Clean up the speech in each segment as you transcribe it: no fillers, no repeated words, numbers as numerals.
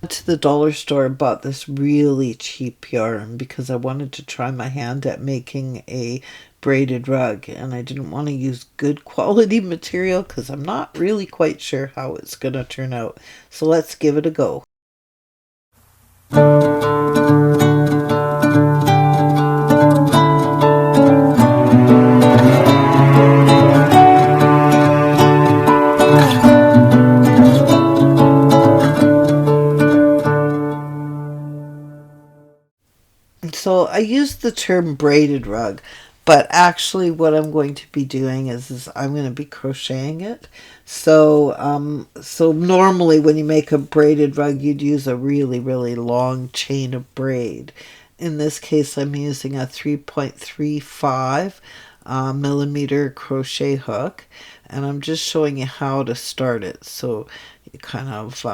To the dollar store and bought this really cheap yarn because I wanted to try my hand at making a braided rug, and I didn't want to use good quality material because I'm not really quite sure how it's going to turn out. So let's give it a go. So I used the term braided rug, but actually what I'm going to be doing is I'm going to be crocheting it. So normally when you make a braided rug, you'd use a really, really long chain of braid. In this case, I'm using a 3.35 millimeter crochet hook, and I'm just showing you how to start it. So you kind of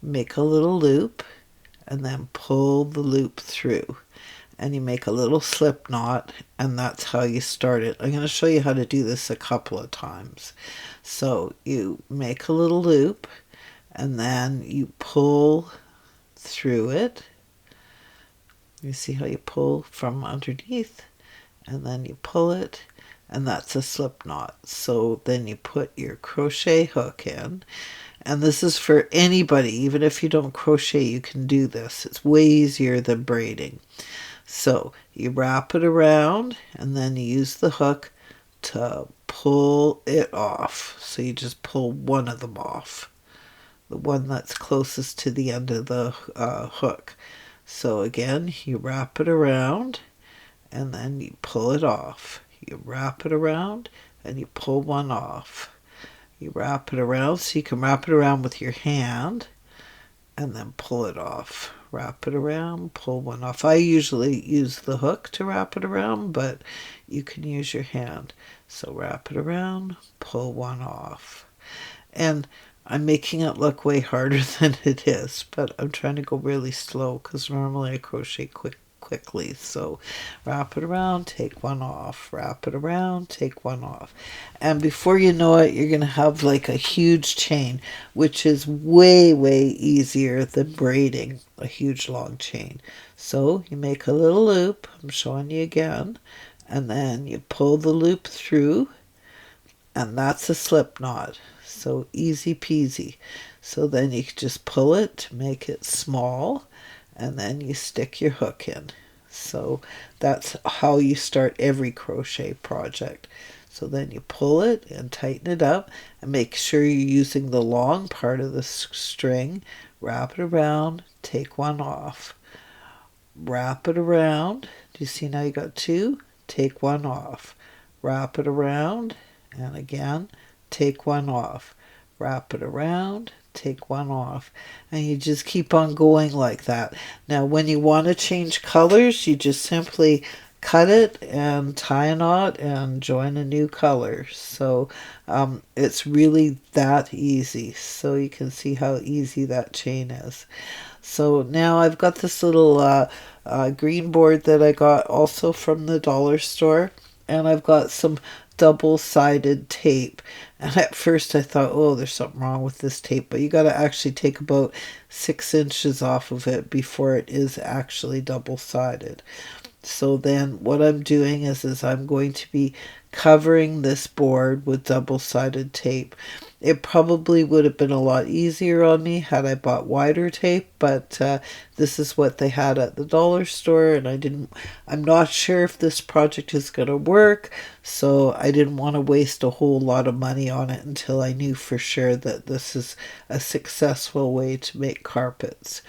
make a little loop and then pull the loop through, and you make a little slip knot, and that's how you start it. I'm going to show you how to do this a couple of times. So you make a little loop and then you pull through it. You see how you pull from underneath, and then you pull it, and that's a slip knot. So then you put your crochet hook in, and this is for anybody. Even if you don't crochet, you can do this. It's way easier than braiding. So you wrap it around, and then you use the hook to pull it off. So you just pull one of them off, the one that's closest to the end of the hook. So again, you wrap it around, and then you pull it off. You wrap it around, and you pull one off. You wrap it around, so you can wrap it around with your hand and then pull it off. Wrap it around, pull one off. I usually use the hook to wrap it around, but you can use your hand. So wrap it around, pull one off. And I'm making it look way harder than it is, but I'm trying to go really slow because normally I crochet quickly. So wrap it around, take one off, wrap it around, take one off. And before you know it, you're going to have like a huge chain, which is way, way easier than braiding a huge long chain. So you make a little loop, I'm showing you again, and then you pull the loop through, and that's a slip knot. So easy peasy. So then you just pull it to make it small, and then you stick your hook in. So that's how you start every crochet project. So then you pull it and tighten it up, and make sure you're using the long part of the string. Wrap it around, take one off. Wrap it around. Do you see now you got two? Take one off. Wrap it around, and again, take one off. Wrap it around, take one off, and you just keep on going like that. Now when you want to change colors, you just simply cut it and tie a knot and join a new color. So it's really that easy. So you can see how easy that chain is. So now I've got this little green board that I got also from the dollar store, and I've got some double-sided tape. And at first I thought, oh, there's something wrong with this tape, but you got to actually take about 6 inches off of it before it is actually double-sided. So then what I'm doing is I'm going to be covering this board with double-sided tape. It probably would have been a lot easier on me had I bought wider tape, but this is what they had at the dollar store, and I'm not sure if this project is going to work, so I didn't want to waste a whole lot of money on it until I knew for sure that this is a successful way to make carpets.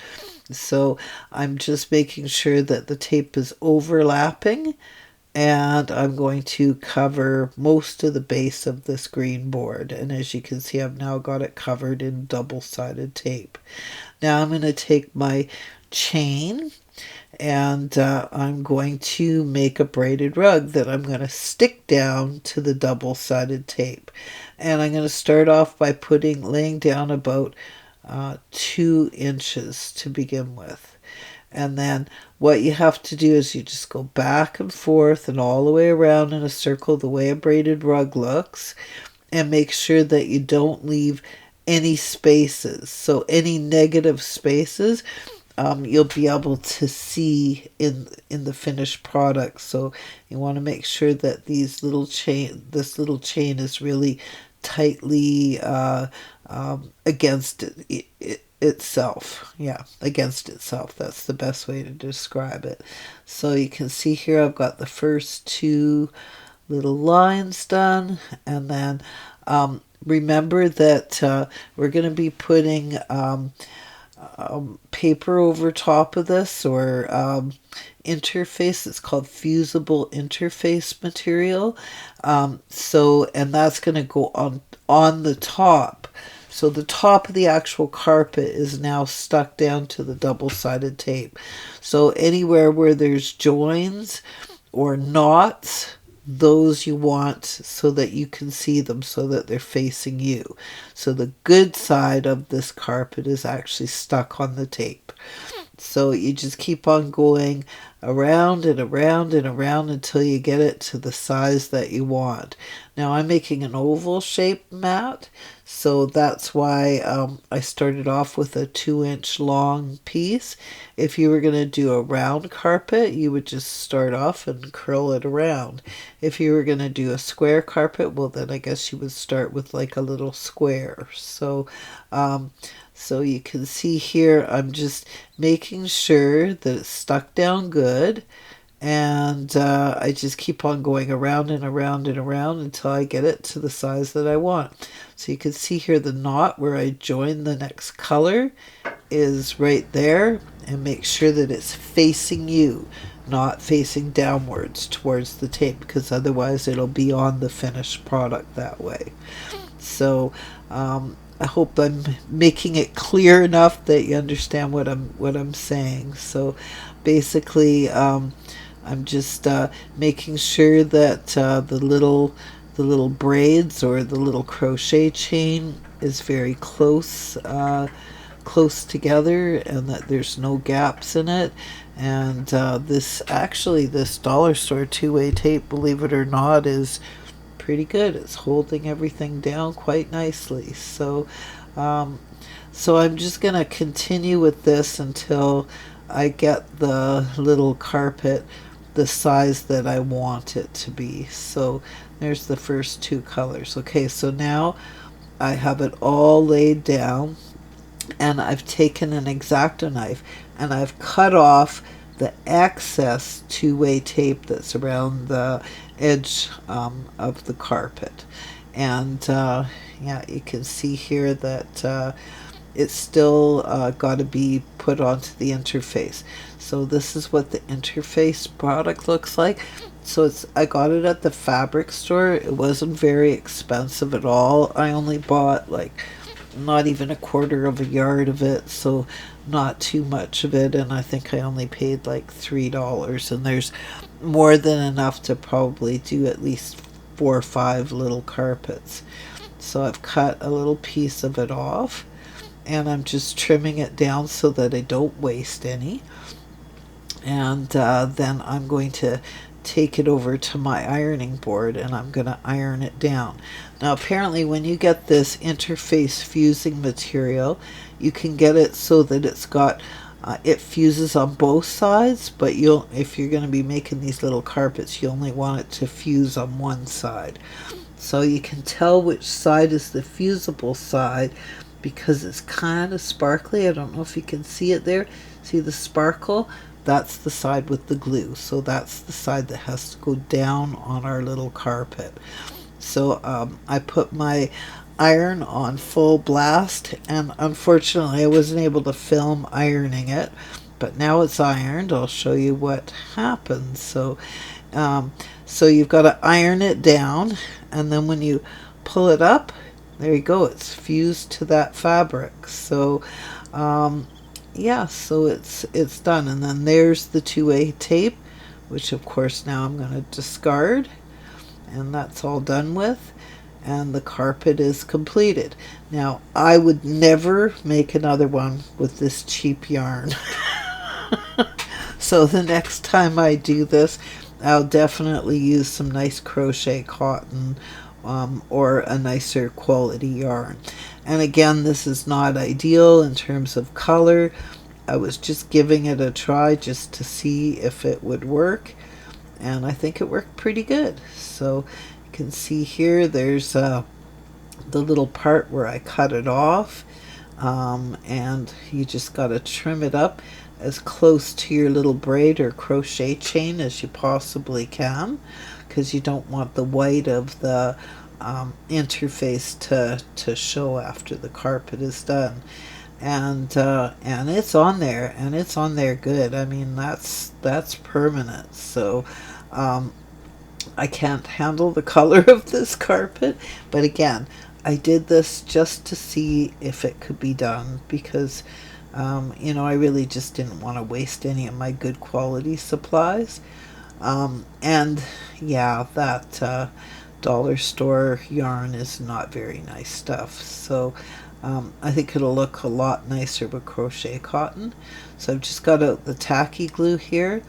So I'm just making sure that the tape is overlapping, and I'm going to cover most of the base of this green board. And as you can see, I've now got it covered in double-sided tape. Now I'm going to take my chain, and I'm going to make a braided rug that I'm going to stick down to the double-sided tape. And I'm going to start off by laying down about 2 inches to begin with. And then what you have to do is you just go back and forth and all the way around in a circle the way a braided rug looks, and make sure that you don't leave any spaces. So any negative spaces, you'll be able to see in the finished product. So you want to make sure that this little chain is really tightly against itself. Yeah, against itself. That's the best way to describe it. So you can see here I've got the first two little lines done, and then remember that we're going to be putting paper over top of this, or interface. It's called fusible interface material. And that's going to go on the top. So the top of the actual carpet is now stuck down to the double-sided tape. So anywhere where there's joins or knots, those you want so that you can see them, so that they're facing you. So the good side of this carpet is actually stuck on the tape. So you just keep on going around and around and around until you get it to the size that you want. Now I'm making an oval shaped mat, so that's why I started off with a 2-inch long piece. If you were going to do a round carpet, you would just start off and curl it around. If you were going to do a square carpet, well then I guess you would start with like a little square. So you can see here I'm just making sure that it's stuck down good, and I just keep on going around and around and around until I get it to the size that I want. So you can see here the knot where I join the next color is right there, and make sure that it's facing you, not facing downwards towards the tape, because otherwise it'll be on the finished product that way. So I hope I'm making it clear enough that you understand what I'm saying. So basically, I'm just making sure that the little braids or the little crochet chain is very close together, and that there's no gaps in it. And this dollar store 2-way tape, believe it or not, is pretty good. It's holding everything down quite nicely. So I'm just going to continue with this until I get the little carpet the size that I want it to be. So there's the first two colors. Okay, so now I have it all laid down, and I've taken an X-Acto knife and I've cut off the excess 2-way tape that's around the edge of the carpet. And yeah, you can see here that it's still got to be put onto the interface. So this is what the interface product looks like. So I got it at the fabric store. It wasn't very expensive at all. I only bought like not even a quarter of a yard of it, so not too much of it, and I think I only paid like $3, and there's more than enough to probably do at least 4 or 5 little carpets. So I've cut a little piece of it off, and I'm just trimming it down so that I don't waste any. And then I'm going to take it over to my ironing board, and I'm going to iron it down. Now apparently when you get this interface fusing material, you can get it so that it's got it fuses on both sides, but if you're going to be making these little carpets, you only want it to fuse on one side. So you can tell which side is the fusible side because it's kind of sparkly. I don't know if you can see it there. See the sparkle? That's the side with the glue. So that's the side that has to go down on our little carpet. So I put my iron on full blast, and unfortunately I wasn't able to film ironing it, but now it's ironed. I'll show you what happens. So you've got to iron it down, and then when you pull it up, there you go, it's fused to that fabric. So yeah, so it's done. And then there's the 2-way tape, which of course now I'm going to discard, and that's all done with, and the carpet is completed. Now I would never make another one with this cheap yarn. So the next time I do this, I'll definitely use some nice crochet cotton or a nicer quality yarn. And again, this is not ideal in terms of color. I was just giving it a try just to see if it would work, and I think it worked pretty good. So you can see here there's the little part where I cut it off, and you just got to trim it up as close to your little braid or crochet chain as you possibly can, because you don't want the white of the interface to show after the carpet is done. And it's on there, and it's on there good. I mean, that's permanent. So I can't handle the color of this carpet, but again, I did this just to see if it could be done, because I really just didn't want to waste any of my good quality supplies. And yeah, that dollar store yarn is not very nice stuff. So I think it'll look a lot nicer with crochet cotton. So I've just got out the tacky glue here,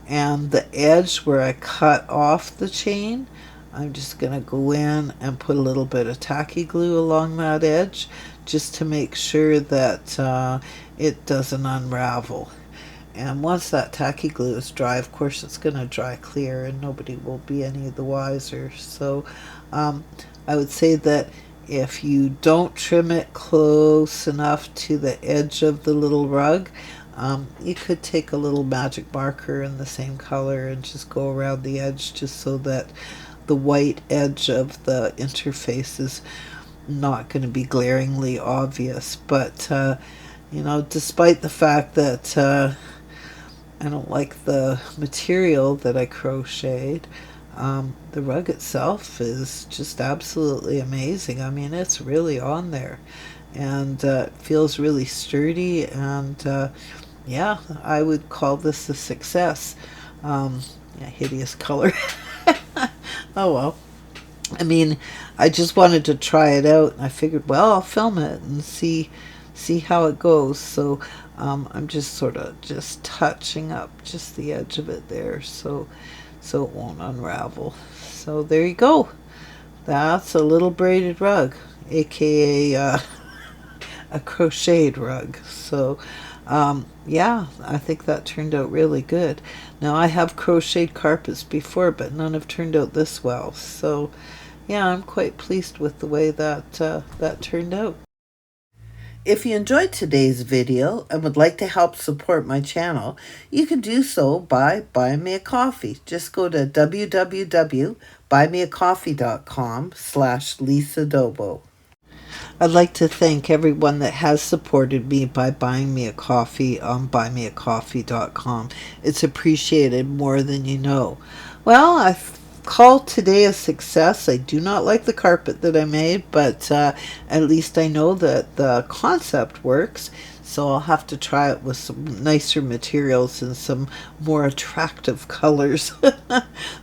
and the edge where I cut off the chain, I'm just going to go in and put a little bit of tacky glue along that edge, just to make sure that it doesn't unravel. And once that tacky glue is dry, of course it's going to dry clear and nobody will be any the wiser. So I would say that if you don't trim it close enough to the edge of the little rug, you could take a little magic marker in the same color and just go around the edge, just so that the white edge of the interface is not going to be glaringly obvious. But despite the fact that I don't like the material that I crocheted, the rug itself is just absolutely amazing. I mean, it's really on there, and it feels really sturdy, and yeah, I would call this a success. Hideous color. Oh well. I mean, I just wanted to try it out, and I figured, well, I'll film it and see how it goes. So I'm just sort of just touching up just the edge of it there, so it won't unravel. So there you go. That's a little braided rug, aka a crocheted rug. So yeah, I think that turned out really good. Now, I have crocheted carpets before, but none have turned out this well. So yeah, I'm quite pleased with the way that that turned out. If you enjoyed today's video and would like to help support my channel, you can do so by buying me a coffee. Just go to www.buymeacoffee.com/Lisa I'd like to thank everyone that has supported me by buying me a coffee on buymeacoffee.com. It's appreciated more than you know. Well, I call today a success. I do not like the carpet that I made, but at least I know that the concept works. So I'll have to try it with some nicer materials and some more attractive colors.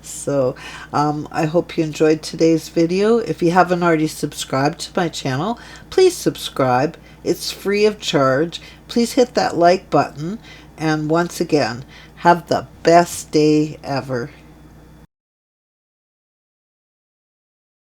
So I hope you enjoyed today's video. If you haven't already subscribed to my channel, please subscribe. It's free of charge. Please hit that like button. And once again, have the best day ever.